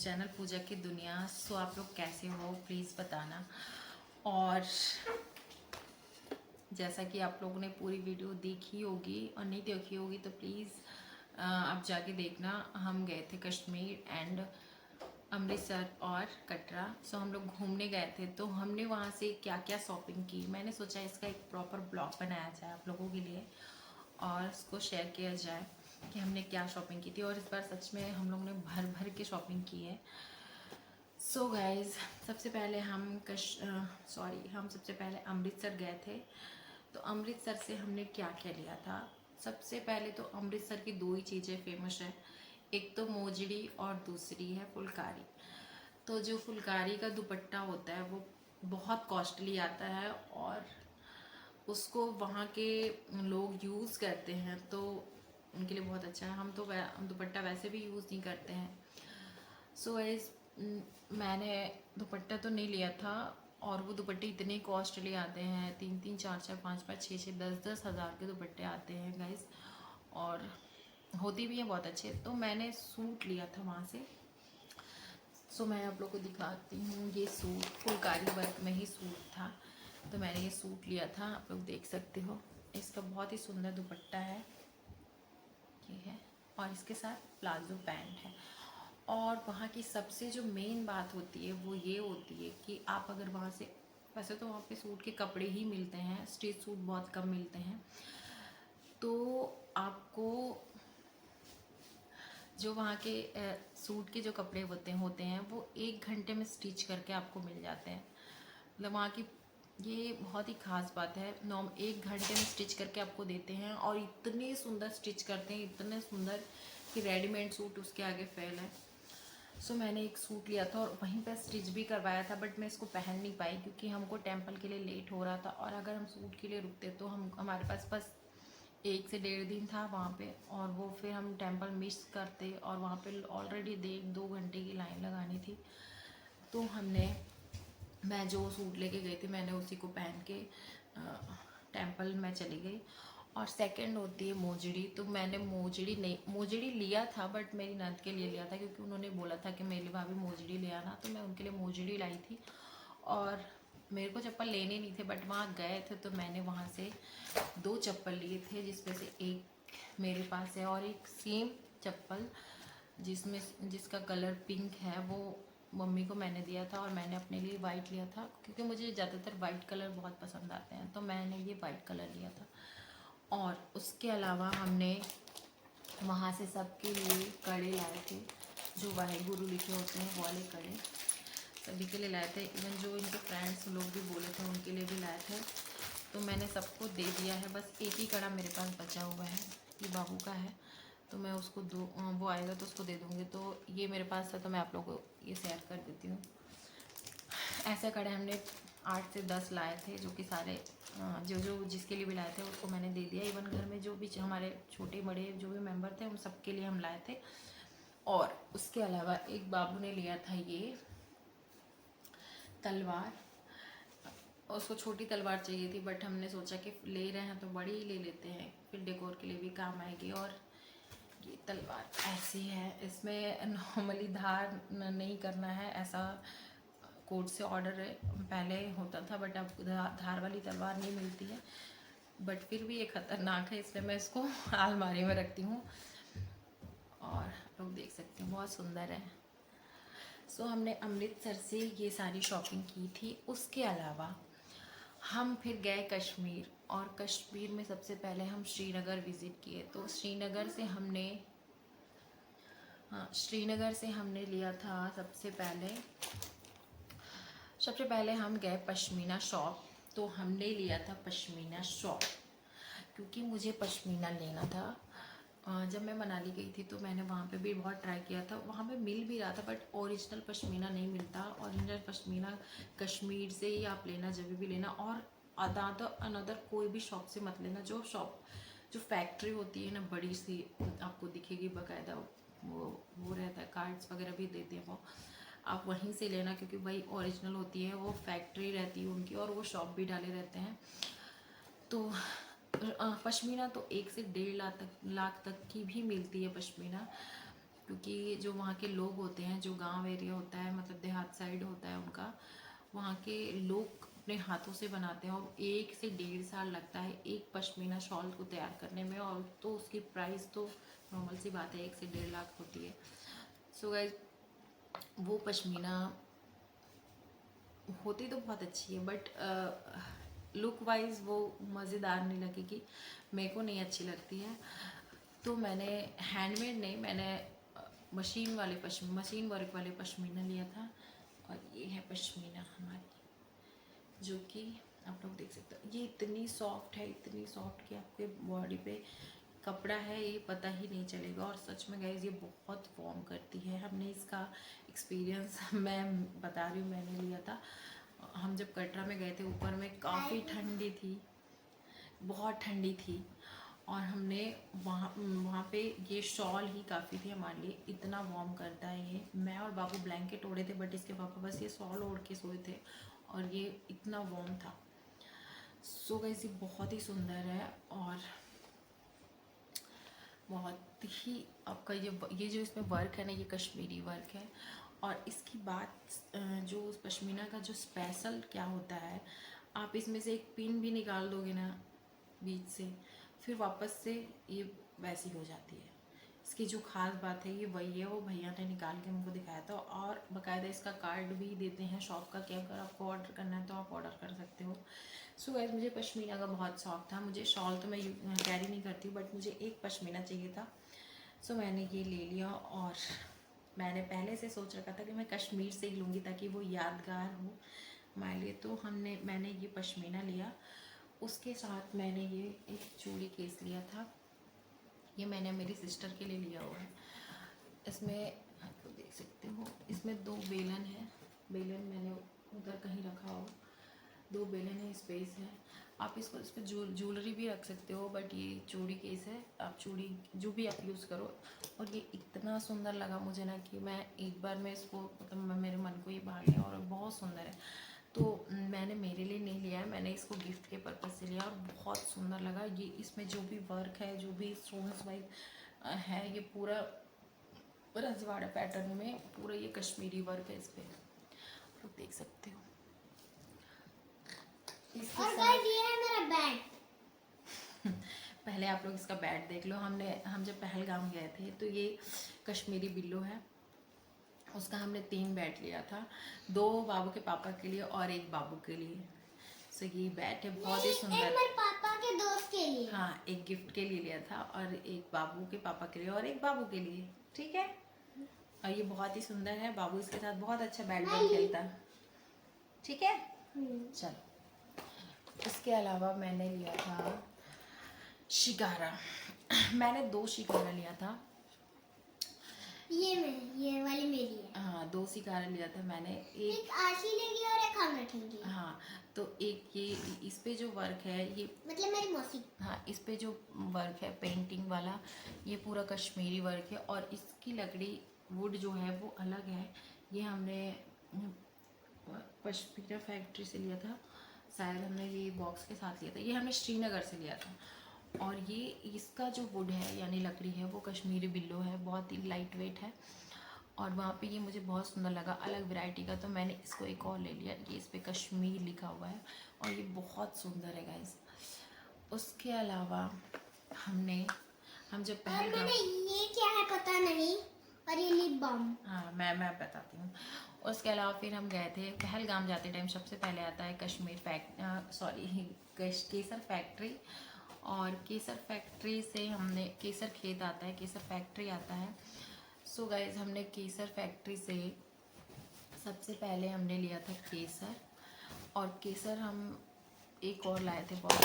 Channel पूजा की दुनिया। सो आप लोग कैसे हो प्लीज़ बताना। और जैसा कि आप लोगों ने पूरी वीडियो देखी होगी और नहीं देखी होगी तो प्लीज़ आप जाके देखना। हम गए थे कश्मीर एंड अमृतसर और कटरा। सो हम लोग घूमने गए थे, तो हमने वहाँ से क्या क्या शॉपिंग की, मैंने सोचा इसका एक प्रॉपर ब्लॉग बनाया जाए आप लोगों के लिए और इसको शेयर किया जाए कि हमने क्या शॉपिंग की थी। और इस बार सच में हम लोग ने भर भर के शॉपिंग की है। सो गाइज, सबसे पहले हम सबसे पहले अमृतसर गए थे। तो अमृतसर से हमने क्या क्या लिया था। सबसे पहले तो अमृतसर की दो ही चीज़ें फेमस है, एक तो मोजड़ी और दूसरी है फुलकारी। तो जो फुलकारी का दुपट्टा होता है वो बहुत कॉस्टली आता है और उसको वहाँ के लोग यूज़ करते हैं, तो उनके लिए बहुत अच्छा है। हम तो दुपट्टा वैसे भी यूज़ नहीं करते हैं। सो मैंने दुपट्टा तो नहीं लिया था और वो दुपट्टे इतने कॉस्टली आते हैं, 3-3 4-4 5-5 6-6 10-10 हज़ार के दुपट्टे आते हैं गाइस, और होती भी हैं बहुत अच्छे। तो मैंने सूट लिया था वहाँ से। सो मैं आप लोग को दिखाती हूँ। ये सूट फुलकारी वर्क में ही सूट था, तो मैंने ये सूट लिया था, आप लोग देख सकते हो। इसका बहुत ही सुंदर दुपट्टा है, ये है, और इसके साथ प्लाजो पैंट है। और वहाँ की सबसे जो मेन बात होती है वो ये होती है कि आप अगर वहाँ से, वैसे तो वहाँ पे सूट के कपड़े ही मिलते हैं, स्ट्रीट सूट बहुत कम मिलते हैं, तो आपको जो वहाँ के सूट के जो कपड़े होते हैं वो 1 घंटे में स्टिच करके आपको मिल जाते हैं। मतलब वहाँ की ये बहुत ही ख़ास बात है। 1 घंटे में स्टिच करके आपको देते हैं और इतने सुंदर स्टिच करते हैं, इतने सुंदर कि रेडीमेड सूट उसके आगे फेल है। सो मैंने एक सूट लिया था और वहीं पर स्टिच भी करवाया था, बट मैं इसको पहन नहीं पाई क्योंकि हमको टेंपल के लिए लेट हो रहा था और अगर हम सूट के लिए रुकते तो हमारे पास बस 1 से 1.5 दिन था वहाँ पे, और वो फिर हम टेंपल मिस करते और वहाँ पे ऑलरेडी 1-2 घंटे की लाइन लगानी थी। तो मैं जो सूट लेके गई थी मैंने उसी को पहन के टेंपल में चली गई। और सेकंड होती है मोजड़ी। तो मैंने मोजड़ी लिया था, बट मेरी नंद के लिए लिया था क्योंकि उन्होंने बोला था कि मेरे लिए भाभी मोजड़ी ले आना, तो मैं उनके लिए मोजड़ी लाई थी। और मेरे को चप्पल लेने नहीं थे, बट वहाँ गए थे तो मैंने वहाँ से 2 चप्पल लिए थे, जिसमें से एक मेरे पास है और एक सेम चप्पल जिसका कलर पिंक है वो मम्मी को मैंने दिया था, और मैंने अपने लिए वाइट लिया था क्योंकि मुझे ज़्यादातर वाइट कलर बहुत पसंद आते हैं, तो मैंने ये वाइट कलर लिया था। और उसके अलावा हमने वहाँ से सबके लिए कड़े लाए थे, जो वाहेगुरु लिखे होते हैं वो वाले कड़े सभी के लिए लाए थे। इवन जो इनके फ्रेंड्स लोग भी बोले थे उनके लिए भी लाए थे। तो मैंने सबको दे दिया है, बस एक ही कड़ा मेरे पास बचा हुआ है, ये बाबू का है, तो मैं उसको वो आएगा तो उसको दे दूँगी। तो ये मेरे पास था तो मैं आप लोगों को ये शेयर कर देती हूँ। ऐसे कड़े हमने 8 से 10 लाए थे, जो कि सारे जो जिसके लिए भी लाए थे उसको मैंने दे दिया। इवन घर में जो भी हमारे छोटे बड़े जो भी मेंबर थे उन सबके लिए हम लाए थे। और उसके अलावा एक बाबू ने लिया था ये तलवार, उसको छोटी तलवार चाहिए थी, बट हमने सोचा कि ले रहे हैं तो बड़ी ही ले लेते हैं, फिर डेकोर के लिए भी काम आएगी। और ये तलवार ऐसी है, इसमें नॉर्मली धार नहीं करना है, ऐसा कोर्ट से ऑर्डर पहले होता था, बट अब धार वाली तलवार नहीं मिलती है। बट फिर भी ये ख़तरनाक है, इसलिए मैं इसको अलमारी में रखती हूँ। और लोग देख सकते हैं बहुत सुंदर है। सो हमने अमृतसर से ये सारी शॉपिंग की थी। उसके अलावा हम फिर गए कश्मीर, और कश्मीर में सबसे पहले हम श्रीनगर विज़िट किए। तो श्रीनगर से हमने लिया था सबसे पहले हम गए पश्मीना शॉप। तो हमने लिया था पश्मीना शॉप क्योंकि मुझे पश्मीना लेना था। जब मैं मनाली गई थी तो मैंने वहाँ पे भी बहुत ट्राई किया था, वहाँ पे मिल भी रहा था, बट ओरिजिनल पश्मीना नहीं मिलता। ओरिजिनल पश्मीना कश्मीर से ही आप लेना, जब भी लेना। और अनदर कोई भी शॉप से मत लेना। जो फैक्ट्री होती है ना बड़ी सी, आपको दिखेगी बाकायदा, वो रहता है, कार्ड्स वगैरह भी देते हैं वो, आप वहीं से लेना क्योंकि वही ओरिजिनल होती है। वो फैक्ट्री रहती है उनकी और वो शॉप भी डाले रहते हैं। तो पश्मीना तो 1 से 1.5 लाख तक की भी मिलती है पश्मीना। क्योंकि जो वहाँ के लोग होते हैं, जो गांव एरिया होता है, मतलब देहात साइड होता है उनका, वहाँ के लोग अपने हाथों से बनाते हैं और 1 से 1.5 साल लगता है एक पश्मीना शॉल को तैयार करने में, और तो उसकी प्राइस तो नॉर्मल सी बात है 1 से 1.5 लाख होती है। सो गाइज वो पश्मीना होती तो बहुत अच्छी है, बट लुक वाइज वो मज़ेदार नहीं लगेगी, मेरे को नहीं अच्छी लगती है। तो मैंने हैंडमेड नहीं, मैंने मशीन वर्क वाले पश्मीना लिया था। और ये है पश्मीना हमारी, जो कि आप लोग देख सकते हो, ये इतनी सॉफ्ट है, इतनी सॉफ्ट कि आपके बॉडी पे कपड़ा है ये पता ही नहीं चलेगा। और सच में गाइस ये बहुत वार्म करती है। हमने इसका एक्सपीरियंस मैं बता रही हूँ, मैंने लिया था। हम जब कटरा में गए थे, ऊपर में काफ़ी ठंडी थी, बहुत ठंडी थी, और हमने वहाँ पे ये शॉल ही काफ़ी थी हमारे लिए, इतना वार्म करता है ये। मैं और बाबू ब्लैंकेट ओढ़े थे, बट इसके पापा बस ये शॉल ओढ़ के सोए थे, और ये इतना वार्म था। सो गाइस ये बहुत ही सुंदर है, और बहुत ही आपका ये जो इसमें वर्क है ना, ये कश्मीरी वर्क है। और इसकी बात जो पश्मीना का जो स्पेशल क्या होता है, आप इसमें से एक पिन भी निकाल दोगे ना बीच से, फिर वापस से ये वैसी हो जाती है। इसकी जो खास बात है ये वही है, वो भैया ने निकाल के हमको दिखाया था, और बाकायदा इसका कार्ड भी देते हैं शॉप का कि अगर आपको ऑर्डर करना है तो आप ऑर्डर कर सकते हो। सो गाइस मुझे पश्मीना का बहुत शौक था। मुझे शॉल तो मैं कैरी नहीं करती हूँ, बट मुझे एक पश्मीना चाहिए था। सो मैंने ये ले लिया, और मैंने पहले से सोच रखा था कि मैं कश्मीर से ही लूँगी ताकि वो यादगार हो हमारे लिए। तो मैंने ये पश्मीना लिया, उसके साथ मैंने ये एक चूड़ी केस लिया था। ये मैंने मेरी सिस्टर के लिए लिया हुआ है। इसमें आप लोग देख सकते हो, इसमें 2 बेलन है। बेलन मैंने उधर कहीं रखा हो, 2 बेलन है, स्पेस है। आप इसको इस पर ज्वेलरी भी रख सकते हो, बट ये चूड़ी केस है, आप चूड़ी जो भी आप यूज़ करो। और ये इतना सुंदर लगा मुझे ना कि मैं एक बार में इसको, मतलब मेरे मन को ये भा गया, और बहुत सुंदर है। तो मैंने मेरे लिए नहीं लिया है, मैंने इसको गिफ्ट के पर्पज़ से लिया, और बहुत सुंदर लगा। ये इसमें जो भी वर्क है, जो भी स्टोन्स वाइज है, ये पूरा रजवाड़ा पैटर्न में पूरा ये कश्मीरी वर्क है इस पर, आप देख सकते हो। और गाइस ये है मेरा बैट। पहले आप लोग इसका बैट देख लो। हम जब पहलगाम गए थे तो ये कश्मीरी बिल्लो है, उसका हमने 3 बैट लिया था, 2 बाबू के पापा के लिए और 1 बाबू के लिए। सो ये बैट है बहुत ही सुंदर। एक मेरे पापा के दोस्त के लिए। हाँ, एक गिफ्ट के लिए लिया था, और एक बाबू के पापा के लिए और एक बाबू के लिए, ठीक है। और ये बहुत ही सुंदर है, बाबू इसके साथ बहुत अच्छा बैट बॉल खेलता, ठीक है। चलो, इसके अलावा मैंने लिया था शिकारा। मैंने 2 शिकारा लिया था। ये वाली मेरी है। हाँ, 2 शिकारा लिया था मैंने। एक आशी लेगी और एक हम रखेंगे। हाँ, तो एक ये इस पे जो वर्क है, ये मतलब मेरी मौसी। हाँ, इस पे जो वर्क है पेंटिंग वाला, ये पूरा कश्मीरी वर्क है, और इसकी लकड़ी वुड जो है वो अलग है। ये हमने पश्मीना फैक्ट्री से लिया था, शायद हमने ये बॉक्स के साथ लिया था, ये हमने श्रीनगर से लिया था। और ये इसका जो वुड है यानी लकड़ी है वो कश्मीरी बिल्लो है, बहुत ही लाइट वेट है। और वहाँ पे ये मुझे बहुत सुंदर लगा, अलग वैरायटी का, तो मैंने इसको एक और ले लिया। ये इस पर कश्मीर लिखा हुआ है, और ये बहुत सुंदर है गाइस। उसके अलावा हम जब पहलगाम, ये क्या है पता नहीं, और ये लिप बाम। हाँ, मैं बताती हूँ। उसके अलावा फिर हम गए थे पहलगाम। जाते टाइम सबसे पहले आता है केसर फैक्ट्री, और केसर फैक्ट्री से हमने, केसर खेत आता है, केसर फैक्ट्री आता है। सो गाइज हमने केसर फैक्ट्री से सबसे पहले हमने लिया था केसर, और केसर हम एक और लाए थे बहुत।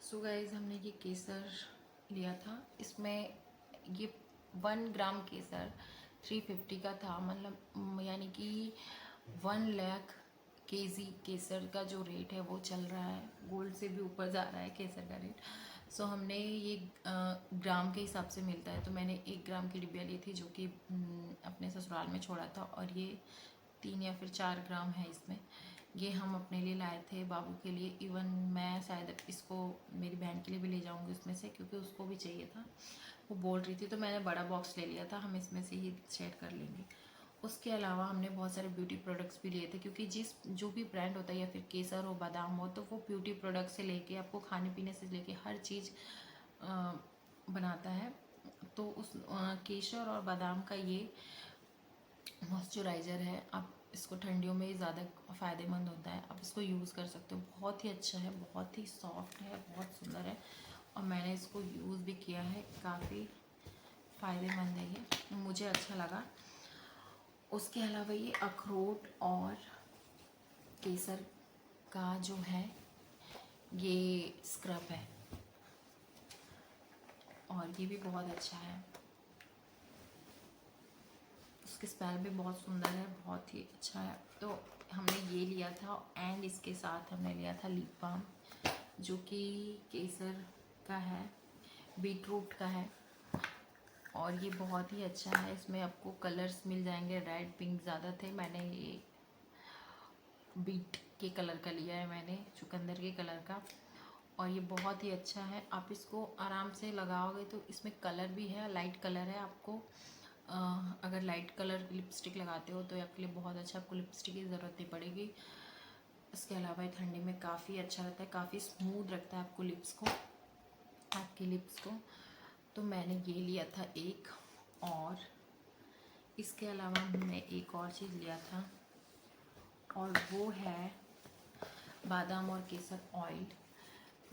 सो गाइज हमने ये केसर लिया था, इसमें ये 1 ग्राम केसर 350 का था, मतलब यानी कि 1 लाख केजी केसर का जो रेट है वो चल रहा है, गोल्ड से भी ऊपर जा रहा है केसर का रेट। सो हमने ये ग्राम के हिसाब से मिलता है, तो मैंने 1 ग्राम की डिब्बिया ली थी, जो कि अपने ससुराल में छोड़ा था, और ये 3 या फिर 4 ग्राम है इसमें। ये हम अपने लिए लाए थे, बाबू के लिए। इवन मैं शायद इसको मेरी बहन के लिए भी ले जाऊंगी उसमें से, क्योंकि उसको भी चाहिए था, वो बोल रही थी। तो मैंने बड़ा बॉक्स ले लिया था, हम इसमें से ही सेट कर लेंगे। उसके अलावा हमने बहुत सारे ब्यूटी प्रोडक्ट्स भी लिए थे, क्योंकि जो भी ब्रांड होता है, या फिर केसर हो, बादाम हो, तो वो ब्यूटी प्रोडक्ट से लेके आपको खाने पीने से लेके हर चीज़ बनाता है। तो उस केसर और बादाम का ये मॉइस्चराइज़र है, आप इसको ठंडियों में ज़्यादा फ़ायदेमंद होता है, आप इसको यूज़ कर सकते हो। बहुत ही अच्छा है, बहुत ही सॉफ्ट है, बहुत सुंदर है, और मैंने इसको यूज़ भी किया है, काफ़ी फ़ायदेमंद है, ये मुझे अच्छा लगा। उसके अलावा ये अखरोट और केसर का जो है ये स्क्रब है, और ये भी बहुत अच्छा है, उसकी स्मेल भी बहुत सुंदर है, बहुत ही अच्छा है। तो हमने ये लिया था, एंड इसके साथ हमने लिया था लिप बाम, जो कि केसर का है, बीटरूट का है, और ये बहुत ही अच्छा है। इसमें आपको कलर्स मिल जाएंगे, रेड पिंक ज़्यादा थे, मैंने ये बीट के कलर का लिया है, मैंने चुकंदर के कलर का, और ये बहुत ही अच्छा है। आप इसको आराम से लगाओगे तो इसमें कलर भी है, लाइट कलर है। आपको अगर लाइट कलर लिपस्टिक लगाते हो तो आपके लिए बहुत अच्छा, आपको लिपस्टिक की ज़रूरत नहीं पड़ेगी। इसके अलावा ये ठंडी में काफ़ी अच्छा रहता है, काफ़ी स्मूथ रखता है आपको लिप्स को, आपके लिप्स को। तो मैंने ये लिया था एक, और इसके अलावा हमने एक और चीज़ लिया था, और वो है बादाम और केसर ऑयल,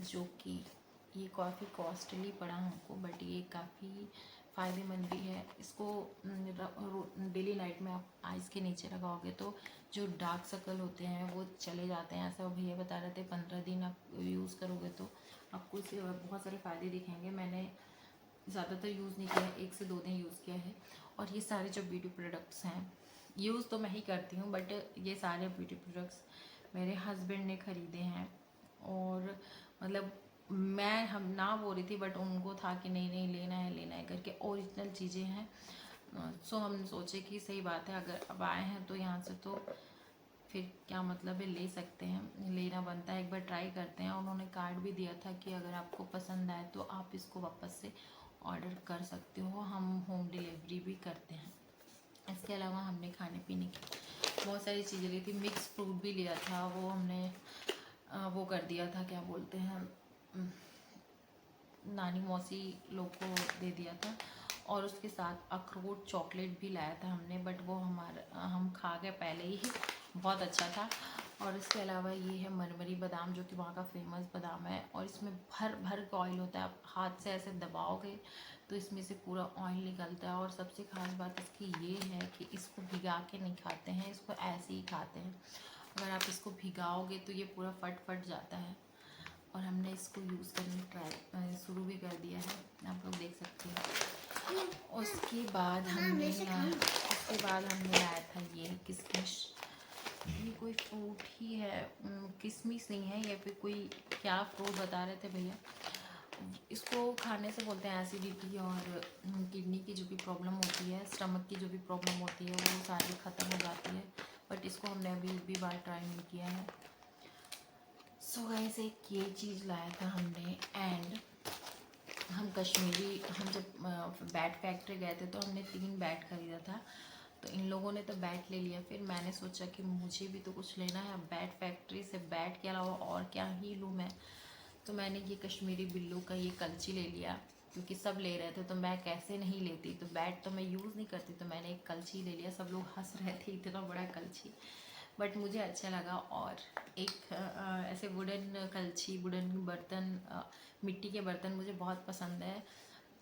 जो कि ये काफ़ी कॉस्टली पड़ा हमको, बट ये काफ़ी फ़ायदेमंद भी है। इसको डेली नाइट में आप आइज़ के नीचे लगाओगे तो जो डार्क सर्कल होते हैं वो चले जाते हैं, ऐसा भैया बता रहे थे। 15 दिन आप यूज़ करोगे तो आपको इससे बहुत सारे फ़ायदे दिखेंगे। मैंने ज़्यादातर यूज़ नहीं किया है, 1 से 2 दिन यूज़ किया है। और ये सारे जो ब्यूटी प्रोडक्ट्स हैं, यूज़ तो मैं ही करती हूँ, बट ये सारे ब्यूटी प्रोडक्ट्स मेरे हस्बैंड ने ख़रीदे हैं, और मतलब मैं हम ना बोल रही थी, बट उनको था कि नहीं नहीं लेना है करके, ओरिजिनल चीज़ें हैं। सो हम सोचे कि सही बात है, अगर अब आए हैं तो यहाँ से तो फिर क्या मतलब है, ले सकते हैं, लेना बनता है, एक बार ट्राई करते हैं। उन्होंने कार्ड भी दिया था कि अगर आपको पसंद आए तो आप इसको वापस से ऑर्डर कर सकते हो, हम होम डिलीवरी भी करते हैं। इसके अलावा हमने खाने पीने की बहुत सारी चीज़ें ली थी। मिक्स फ्रूट भी लिया था, वो हमने वो कर दिया था, क्या बोलते हैं, नानी मौसी लोग को दे दिया था। और उसके साथ अखरोट चॉकलेट भी लाया था हमने, बट वो हम खा गए पहले ही, बहुत अच्छा था। और इसके अलावा ये है मरमरी बादाम, जो कि वहाँ का फेमस बादाम है, और इसमें भर भर का ऑयल होता है। आप हाथ से ऐसे दबाओगे तो इसमें से पूरा ऑयल निकलता है। और सबसे ख़ास बात इसकी ये है कि इसको भिगा के नहीं खाते हैं, इसको ऐसे ही खाते हैं। अगर आप इसको भिगाओगे तो ये पूरा फट जाता है। और हमने इसको यूज़ करने शुरू भी कर दिया है, आप लोग देख सकते हैं। उसके बाद हमने लाया था ये किशमिश। ये कोई फ्रूट ही है, किशमिश नहीं है, या फिर कोई क्या फ्रूट बता रहे थे भैया। इसको खाने से बोलते हैं एसिडिटी और किडनी की जो भी प्रॉब्लम होती है, स्टमक की जो भी प्रॉब्लम होती है, वो सारी ख़त्म हो जाती है। बट इसको हमने अभी एक भी बार ट्राई नहीं किया है। सो गाइस, एक ये चीज़ लाया था हमने। एंड हम जब बैट फैक्ट्री गए थे तो हमने 3 बैट ख़रीदा था। तो इन लोगों ने तो बैट ले लिया, फिर मैंने सोचा कि मुझे भी तो कुछ लेना है। बैट फैक्ट्री से बैट के अलावा और क्या ही लूँ मैं। तो मैंने ये कश्मीरी बिल्लू का ये कलची ले लिया, क्योंकि सब ले रहे थे तो मैं कैसे नहीं लेती। तो बैट तो मैं यूज़ नहीं करती, तो मैंने एक कलची ले लिया। सब लोग हंस रहे थे, इतना बड़ा कलची, बट मुझे अच्छा लगा। और एक ऐसे वुडन कलची, वुडन बर्तन, मिट्टी के बर्तन मुझे बहुत पसंद है।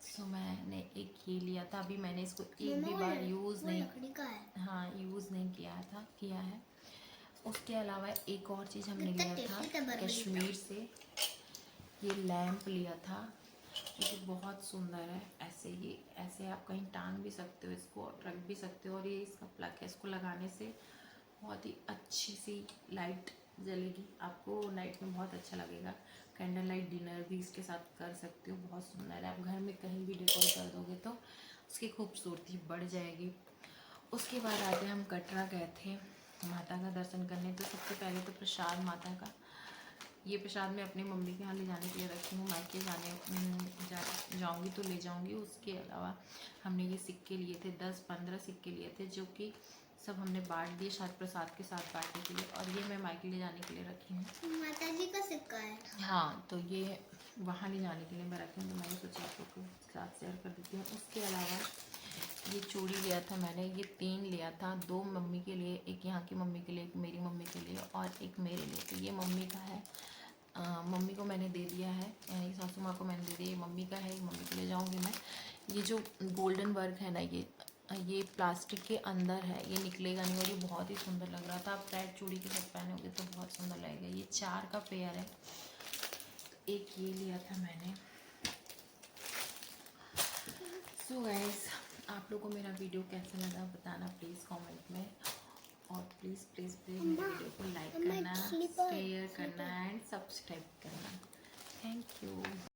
सो मैंने एक ये लिया था। अभी मैंने इसको एक भी बार यूज़ नहीं किया है। उसके अलावा एक और चीज़ हमने लिया था कश्मीर से, ये लैंप लिया था, जो कि बहुत सुंदर है। ऐसे आप कहीं टांग भी सकते हो, इसको रख भी सकते हो। और ये इसका प्लग है, इसको लगाने से बहुत ही अच्छी सी लाइट जलेगी, आपको नाइट में बहुत अच्छा लगेगा। कैंडल लाइट डिनर भी इसके साथ कर सकते हो, बहुत सुंदर है। आप घर में कहीं भी डेकोर कर दोगे तो उसकी खूबसूरती बढ़ जाएगी। उसके बाद आगे हम कटरा गए थे, माता का दर्शन करने। तो सबसे पहले तो प्रसाद माता का, ये प्रसाद मैं अपनी मम्मी के यहाँ ले जाने के लिए रखी हूँ। मायके जाऊँगी तो ले जाऊँगी। उसके अलावा हमने ये सिक्के लिए थे, 10-15 सिक्के लिए थे, जो कि सब हमने बांट दिए शायद प्रसाद के साथ बांटने के लिए। और ये मैं मायके ले जाने के लिए रखी हूँ। माता जी का सिक्का है। हाँ, तो ये वहाँ ले जाने के लिए मैं रखी हूँ। तो मैंने सोचा आप लोग के साथ शेयर कर देती हूँ। उसके अलावा ये चूड़ी लिया था मैंने, ये 3 लिया था, 2 मम्मी के लिए, एक यहाँ की मम्मी के लिए, एक मेरी मम्मी के लिए और एक मेरे लिए। तो ये मम्मी का है, मम्मी को मैंने दे दिया है, यानी सासू माँ को मैंने दे दिया। ये मम्मी का है, ये मम्मी के लिए जाऊँगी मैं। ये जो गोल्डन वर्क है ना, ये प्लास्टिक के अंदर है, ये निकलेगा नहीं और ये बहुत ही सुंदर लग रहा था। आप रेड चूड़ी के साथ पहनोगे तो बहुत सुंदर लगेगा। ये 4 का पेयर है। एक ये लिया था मैंने। सो गाइस, आप लोगों को मेरा वीडियो कैसा लगा बताना प्लीज़ कमेंट में। और प्लीज़ प्लीज़ प्लीज़ मेरे वीडियो को लाइक करना, शेयर करना एंड सब्सक्राइब करना। Thank you.